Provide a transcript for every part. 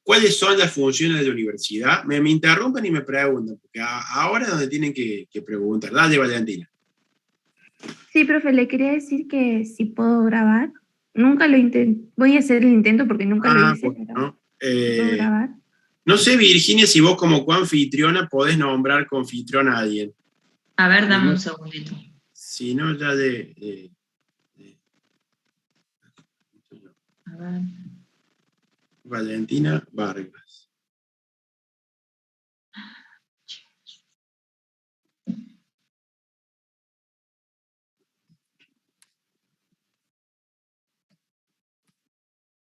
¿Cuáles son las funciones de la universidad? Me interrumpen y me preguntan, porque ahora es donde tienen que preguntar. Dale, Valentina. Sí, profe, le quería decir que si puedo grabar. Nunca lo intenté, voy a hacer el intento porque nunca lo hice, pero Bueno. si puedo grabar. No sé, Virginia, si vos como coanfitriona podés nombrar coanfitriona a alguien. A ver, Si dame no, un segundito. si no ya A ver. Valentina Vargas.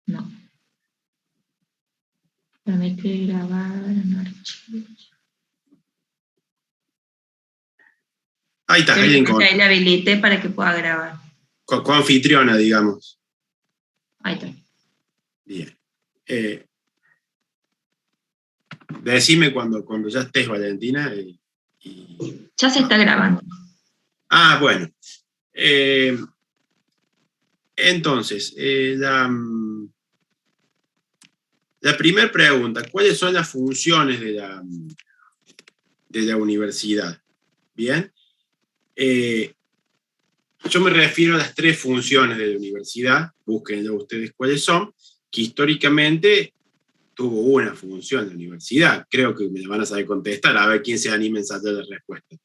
No. Permite grabar en archivos. Ahí está, ahí Ahí le habilité para que pueda grabar. Coanfitriona, digamos. Ahí está. Bien. Decime cuando ya estés, Valentina. Ya se está grabando. Bueno. Entonces, la primera pregunta, ¿cuáles son las funciones de la universidad? Bien. Yo me refiero a las 3 funciones de la universidad, búsquenlo ustedes cuáles son, que históricamente tuvo una función la universidad. Creo que me la van a saber contestar, a ver quién se anima en sacar la respuesta.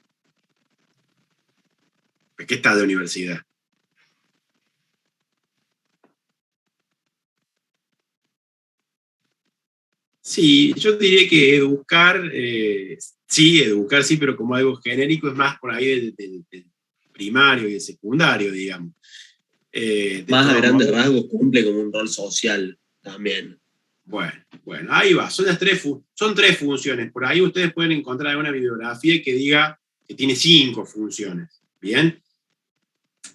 ¿Por qué está la universidad? Sí, yo diría que educar, sí, pero como algo genérico es más por ahí del primario y del secundario, digamos. Más a grandes rasgos cumple como un rol social también. Bueno, ahí va. Son 3 funciones. Por ahí ustedes pueden encontrar alguna bibliografía que diga que tiene 5 funciones. Bien.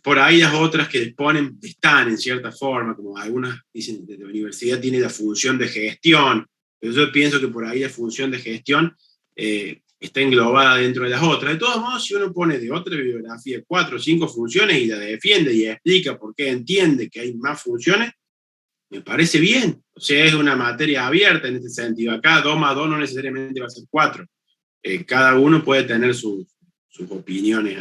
Por ahí las otras que ponen están en cierta forma, como algunas dicen que la universidad tiene la función de gestión, pero yo pienso que por ahí la función de gestión está englobada dentro de las otras. De todos modos, si uno pone de otra bibliografía 4 o 5 funciones y la defiende y explica por qué entiende que hay más funciones, me parece bien. O sea, es una materia abierta en este sentido. Acá 2 más 2 no necesariamente va a ser 4. Cada uno puede tener sus opiniones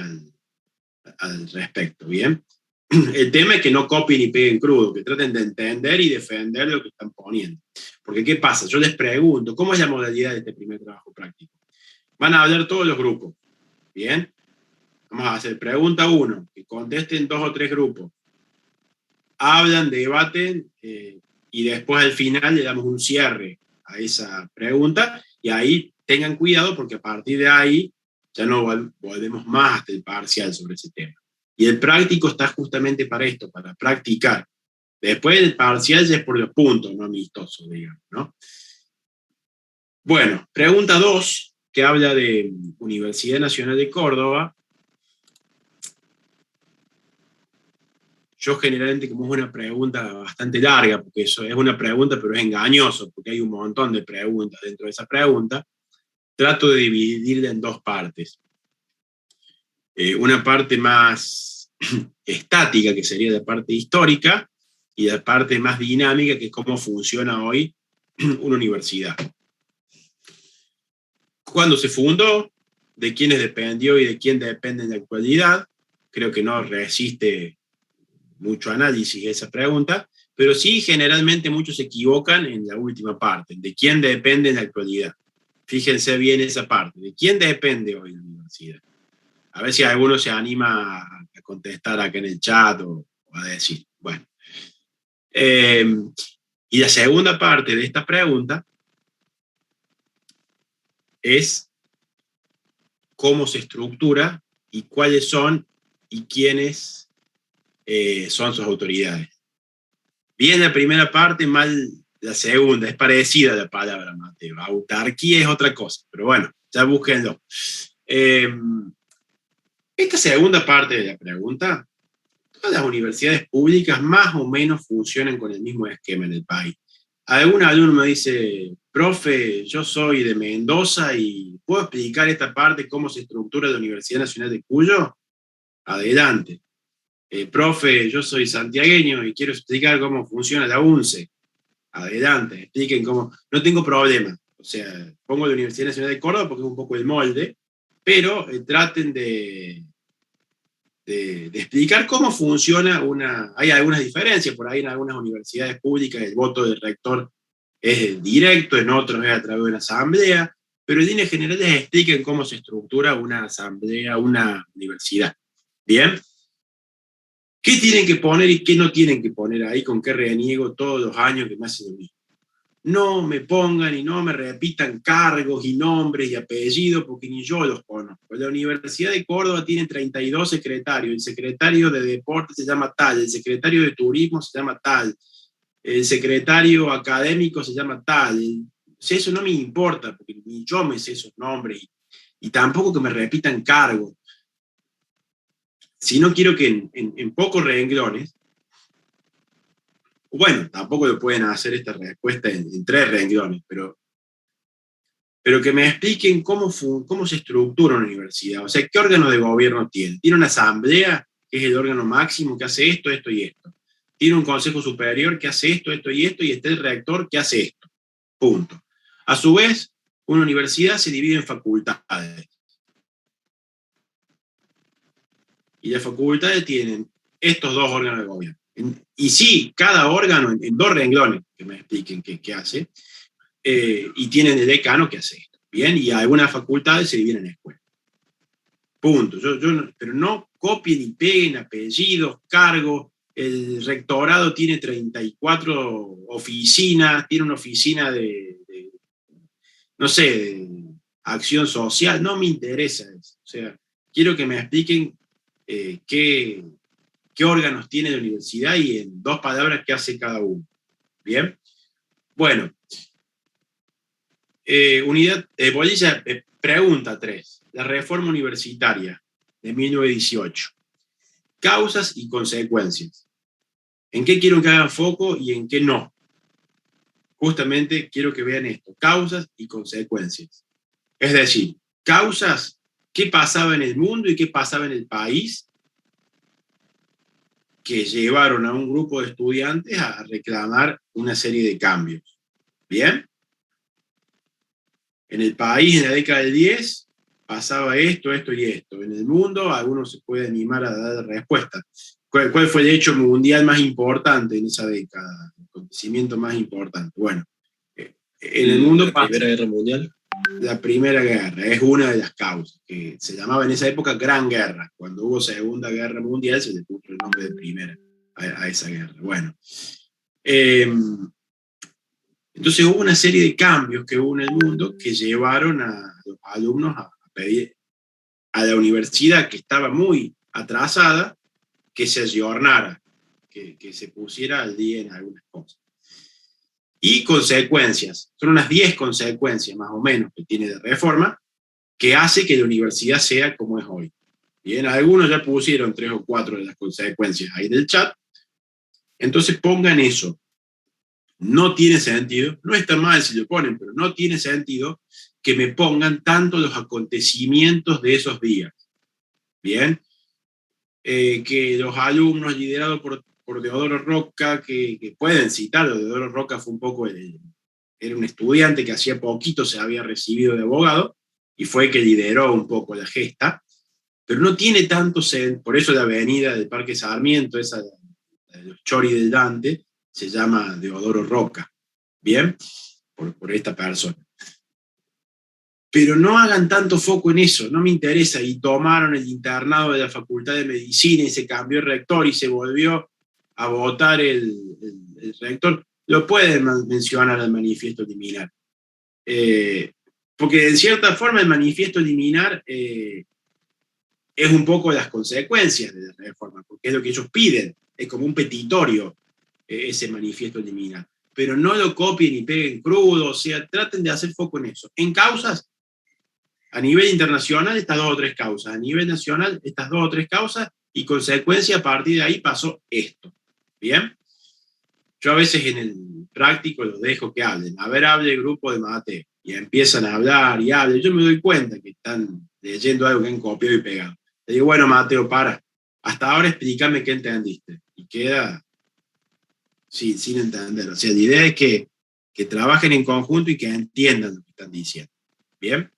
al respecto, ¿bien? El tema es que no copien y peguen crudo, que traten de entender y defender lo que están poniendo. Porque, ¿qué pasa? Yo les pregunto, ¿cómo es la modalidad de este primer trabajo práctico? Van a hablar todos los grupos, ¿bien? Vamos a hacer pregunta 1, que contesten 2 o 3 grupos. Hablan, debaten, y después al final le damos un cierre a esa pregunta, y ahí tengan cuidado porque a partir de ahí ya no volvemos más hasta el parcial sobre ese tema. Y el práctico está justamente para esto, para practicar. Después el parcial ya es por los puntos, no amistosos, digamos, ¿no? Bueno, pregunta 2, que habla de Universidad Nacional de Córdoba. Yo generalmente, como es una pregunta bastante larga, porque eso es una pregunta, pero es engañoso, porque hay un montón de preguntas dentro de esa pregunta, trato de dividirla en 2 partes. Una parte más estática, que sería la parte histórica, y la parte más dinámica, que es cómo funciona hoy una universidad. ¿Cuándo se fundó? ¿De quiénes dependió y de quién depende en la actualidad? Creo que no resiste mucho análisis esa pregunta, pero sí generalmente muchos se equivocan en la última parte, de quién depende en la actualidad. Fíjense bien esa parte, ¿de quién depende hoy la universidad? A ver si alguno se anima a contestar acá en el chat o a decir. Bueno. Y la segunda parte de esta pregunta es cómo se estructura y cuáles son y quiénes son sus autoridades. Bien la primera parte, mal la segunda, es parecida a la palabra, Mateo. Autarquía es otra cosa, pero bueno, ya búsquenlo. Esta segunda parte de la pregunta, todas las universidades públicas más o menos funcionan con el mismo esquema en el país. Algún alumno me dice, profe, yo soy de Mendoza y ¿puedo explicar esta parte, cómo se estructura la Universidad Nacional de Cuyo? Adelante. Profe, yo soy santiagueño y quiero explicar cómo funciona la UNCE. adelante, expliquen cómo, no tengo problema, o sea, pongo la Universidad Nacional de Córdoba porque es un poco el molde, pero traten de explicar cómo funciona hay algunas diferencias, por ahí en algunas universidades públicas el voto del rector es directo, en otros es a través de una asamblea, pero en líneas generales expliquen cómo se estructura una asamblea, una universidad. ¿Bien? ¿Qué tienen que poner y qué no tienen que poner ahí? ¿Con qué reniego todos los años que me hacen lo mismo? No me pongan y no me repitan cargos y nombres y apellidos porque ni yo los conozco. La Universidad de Córdoba tiene 32 secretarios. El secretario de Deporte se llama tal, el secretario de Turismo se llama tal, el secretario académico se llama tal. Eso no me importa porque ni yo me sé esos nombres y tampoco que me repitan cargos. Si no quiero que en pocos renglones, bueno, tampoco lo pueden hacer esta respuesta en 3 renglones, pero que me expliquen cómo se estructura una universidad, o sea, qué órgano de gobierno tiene. Tiene una asamblea, que es el órgano máximo, que hace esto, esto y esto. Tiene un consejo superior que hace esto, esto y esto, y está el rector que hace esto. Punto. A su vez, una universidad se divide en facultades. Y las facultades tienen estos 2 órganos de gobierno. Y sí, cada órgano en 2 renglones, que me expliquen qué hace, y tienen el decano que hace esto. Bien, y algunas facultades se dividen en escuelas. Punto. Pero no copien y peguen apellidos, cargos. El rectorado tiene 34 oficinas, tiene una oficina no sé, de acción social. No me interesa eso. O sea, quiero que me expliquen qué órganos tiene la universidad y en 2 palabras qué hace cada uno. Bien. Bueno. Bolilla, pregunta 3. La reforma universitaria de 1918. Causas y consecuencias. ¿En qué quiero que hagan foco y en qué no? Justamente quiero que vean esto. Causas y consecuencias. Es decir, causas, qué pasaba en el mundo y qué pasaba en el país que llevaron a un grupo de estudiantes a reclamar una serie de cambios. ¿Bien? En el país, en la década del 10, pasaba esto, esto y esto. En el mundo, algunos se pueden animar a dar respuesta. ¿Cuál fue el hecho mundial más importante en esa década? El acontecimiento más importante. Bueno, en el mundo... La Primera Guerra Mundial. La Primera Guerra es una de las causas, que se llamaba en esa época Gran Guerra. Cuando hubo Segunda Guerra Mundial se le puso el nombre de Primera a esa guerra. Bueno, entonces hubo una serie de cambios que hubo en el mundo que llevaron a los alumnos a pedir a la universidad, que estaba muy atrasada, que se ayornara, que se pusiera al día en algunas cosas. Y consecuencias, son unas 10 consecuencias más o menos que tiene de reforma, que hace que la universidad sea como es hoy. Bien, algunos ya pusieron 3 o 4 de las consecuencias ahí del chat, entonces pongan eso. No tiene sentido, no está mal si lo ponen, pero no tiene sentido que me pongan tanto los acontecimientos de esos días. Bien, que los alumnos liderados por Deodoro Roca, que pueden citarlo, Deodoro Roca fue un poco, era un estudiante que hacía poquito se había recibido de abogado, y fue que lideró un poco la gesta, pero no tiene tanto sentido, por eso la avenida del Parque Sarmiento, esa de los Chori del Dante, se llama Deodoro Roca, ¿bien? Por esta persona. Pero no hagan tanto foco en eso, no me interesa. Y tomaron el internado de la Facultad de Medicina y se cambió el rector y se volvió a votar el rector. Lo pueden mencionar al manifiesto liminar. Porque en cierta forma el manifiesto liminar es un poco las consecuencias de la reforma, porque es lo que ellos piden, es como un petitorio ese manifiesto liminar. Pero no lo copien y peguen crudo, o sea, traten de hacer foco en eso. En causas, a nivel internacional, estas 2 o 3 causas. A nivel nacional, estas 2 o 3 causas. Y consecuencia, a partir de ahí pasó esto. ¿Bien? Yo a veces en el práctico los dejo que hablen. A ver, hable el grupo de Mateo. Y empiezan a hablar y hablan. Yo me doy cuenta que están leyendo algo que han copiado y pegado. Le digo, bueno, Mateo, para. Hasta ahora explícame qué entendiste. Y queda Sí, sin entender. O sea, la idea es que trabajen en conjunto y que entiendan lo que están diciendo. ¿Bien?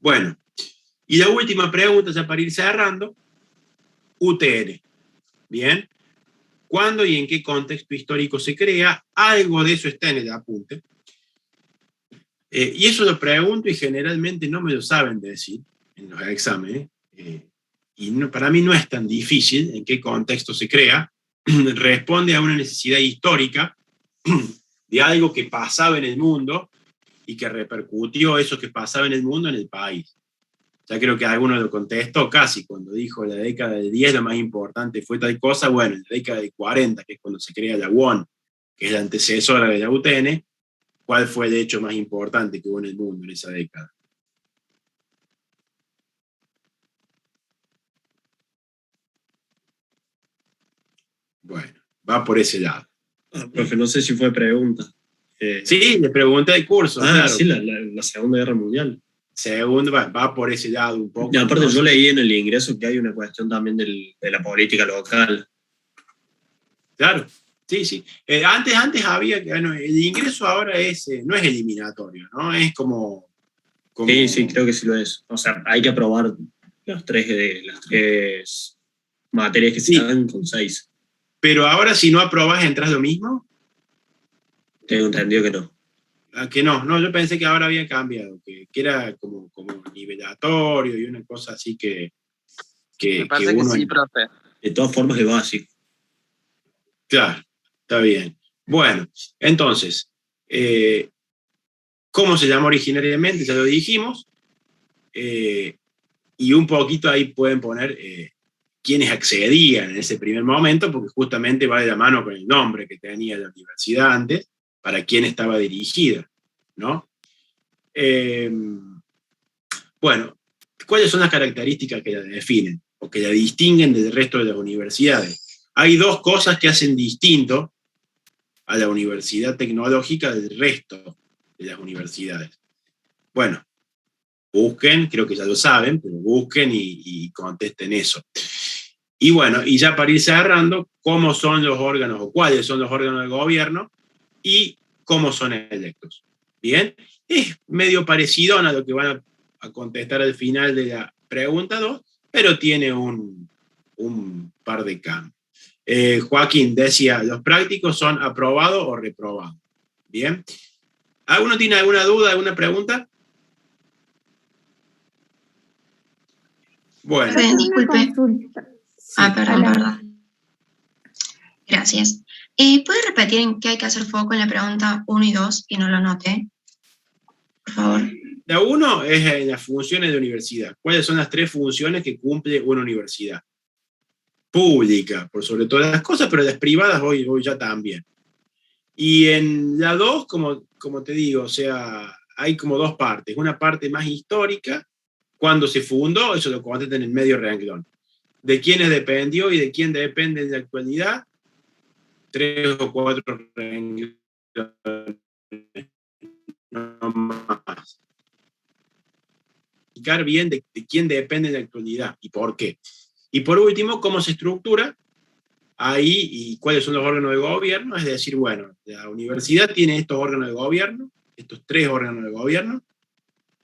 Bueno, y la última pregunta, ya para ir cerrando, UTN. ¿Bien? ¿Cuándo y en qué contexto histórico se crea? Algo de eso está en el apunte. Y eso lo pregunto y generalmente no me lo saben decir en los exámenes. Y no, para mí no es tan difícil en qué contexto se crea. Responde a una necesidad histórica de algo que pasaba en el mundo y que repercutió eso que pasaba en el mundo en el país. Ya creo que alguno lo contestó casi cuando dijo la década de 10 lo más importante fue tal cosa. Bueno, en la década de 40, que es cuando se crea la UON, que es la antecesora de la UTN, ¿cuál fue el hecho más importante que hubo en el mundo en esa década? Bueno, va por ese lado. Profe, no sé si fue pregunta. Sí, le pregunté el curso. Ah, claro. sí, la Segunda Guerra Mundial. Segundo, va por ese lado un poco. Y aparte, ¿no? yo leí en el ingreso que hay una cuestión también de la política local. Claro, sí, sí. Antes había, bueno, el ingreso ahora no es eliminatorio, ¿no? Es como... Sí, creo que sí lo es. O sea, hay que aprobar las tres materias que se dan con 6. Pero ahora si no aprobas, ¿entras lo mismo? Tengo entendido que no. Que no, yo pensé que ahora había cambiado, que era como nivelatorio y una cosa así que Me parece que sí, profe. De todas formas es básico. Claro, está bien. Bueno, entonces, ¿cómo se llama originariamente? Ya lo dijimos. Y un poquito ahí pueden poner quiénes accedían en ese primer momento, porque justamente va de la mano con el nombre que tenía la universidad antes, para quién estaba dirigida, ¿no? Bueno, ¿cuáles son las características que la definen o que la distinguen del resto de las universidades? Hay dos cosas que hacen distinto a la universidad tecnológica del resto de las universidades. Bueno, busquen, creo que ya lo saben, pero busquen y contesten eso. Y bueno, y ya para ir cerrando, ¿cómo son los órganos o cuáles son los órganos del gobierno y cómo son electos? Bien, es medio parecido a lo que van a contestar al final de la pregunta 2, pero tiene un par de cambios. Joaquín decía, ¿los prácticos son aprobados o reprobados? Bien. ¿Alguno tiene alguna duda, alguna pregunta? Bueno. Disculpe. Sí. Perdón. Gracias. ¿Puede repetir en qué hay que hacer foco en la pregunta 1 y 2, que no lo noté? Por favor. La 1 es en las funciones de universidad. ¿Cuáles son las 3 funciones que cumple una universidad? Pública, por sobre todas las cosas, pero las privadas hoy ya también. Y en la 2, como te digo, o sea, hay como 2 partes. Una parte más histórica, cuando se fundó, eso lo contestan en el medio renglón. ¿De quiénes dependió y de quién depende en la actualidad? 3 o 4 renglones. No más. Explicar bien de quién depende en la actualidad y por qué. Y por último, cómo se estructura ahí y cuáles son los órganos de gobierno. Es decir, bueno, la universidad tiene estos órganos de gobierno, estos 3 órganos de gobierno,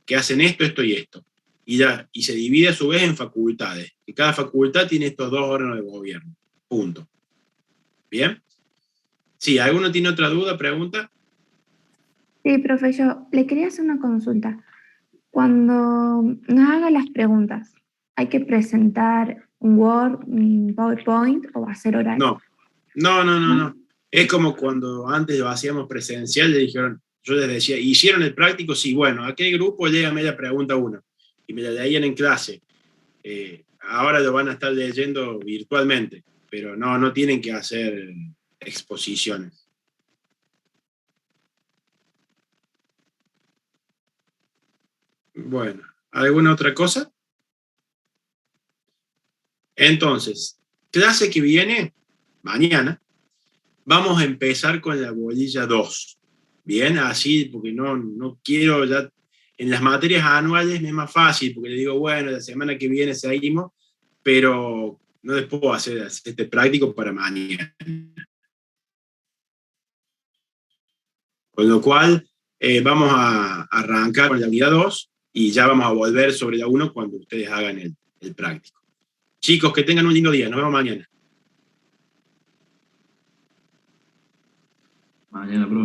que hacen esto, esto y esto. Y se divide a su vez en facultades. Y cada facultad tiene estos 2 órganos de gobierno. Punto. ¿Bien? Sí, ¿alguno tiene otra duda, pregunta? Sí, profe, yo le quería hacer una consulta. Cuando nos haga las preguntas, ¿hay que presentar un Word, un PowerPoint o va a ser oral? No. Es como cuando antes lo hacíamos presencial, yo les decía, ¿hicieron el práctico? Sí, bueno, ¿a qué grupo? Léame la pregunta 1. Y me la leían en clase. Ahora lo van a estar leyendo virtualmente, pero no tienen que hacer exposiciones. Bueno, ¿alguna otra cosa? Entonces, clase que viene, mañana, vamos a empezar con la bolilla 2. Bien, así, porque no quiero ya, en las materias anuales me es más fácil, porque le digo, bueno, la semana que viene seguimos, pero no les puedo hacer este práctico para mañana. Con lo cual, vamos a arrancar con la unidad 2 y ya vamos a volver sobre la 1 cuando ustedes hagan el práctico. Chicos, que tengan un lindo día. Nos vemos mañana. Mañana, profe.